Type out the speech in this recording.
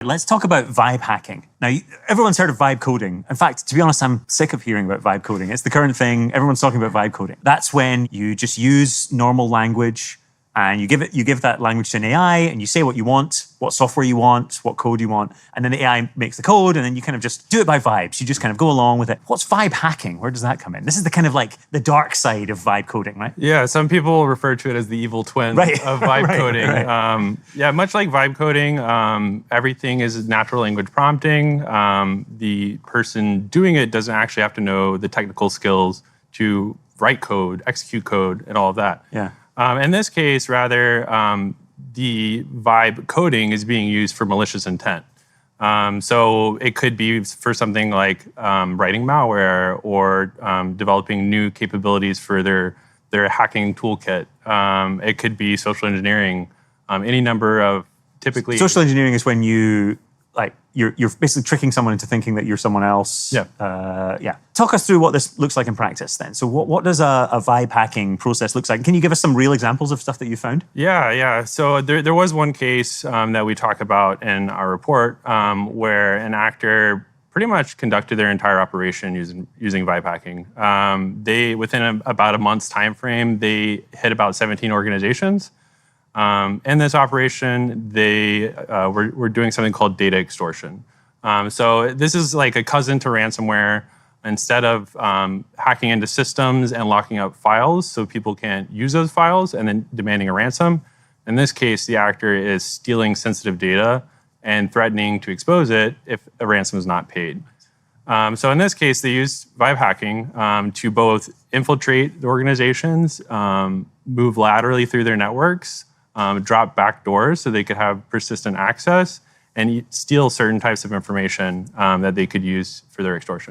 Let's talk about vibe hacking. Now, everyone's heard of vibe coding. In fact, to be honest, I'm sick of hearing about vibe coding. It's the current thing. Everyone's talking about vibe coding. That's when you just use normal language and you give that language to an AI and you say what you want, what software you want, what code you want, and then the AI makes the code and then you kind of just do it by vibes. You just kind of go along with it. What's vibe hacking? Where does that come in? This is the kind of like the dark side of vibe coding, right? Yeah, some people refer to it as the evil twin of vibe coding. Right. Yeah, much like vibe coding, everything is natural language prompting. The person doing it doesn't actually have to know the technical skills to write code, execute code, and all of that. Yeah. In this case, rather, the vibe coding is being used for malicious intent. So it could be for something like writing malware or developing new capabilities for their hacking toolkit. It could be social engineering, any number of typically... Social engineering is when you're basically tricking someone into thinking that you're someone else. Yeah. Talk us through what this looks like in practice then. So what does a vibe hacking process look like? Can you give us some real examples of stuff that you found? Yeah. So there was one case that we talk about in our report where an actor pretty much conducted their entire operation using vibe hacking. Within about a month's time frame, they hit about 17 organizations. In this operation, they were doing something called data extortion. So this is like a cousin to ransomware. Instead of hacking into systems and locking up files so people can't use those files and then demanding a ransom, in this case, the actor is stealing sensitive data and threatening to expose it if a ransom is not paid. So in this case, they used vibe hacking to both infiltrate the organizations, move laterally through their networks, drop backdoors so they could have persistent access, and steal certain types of information that they could use for their extortion.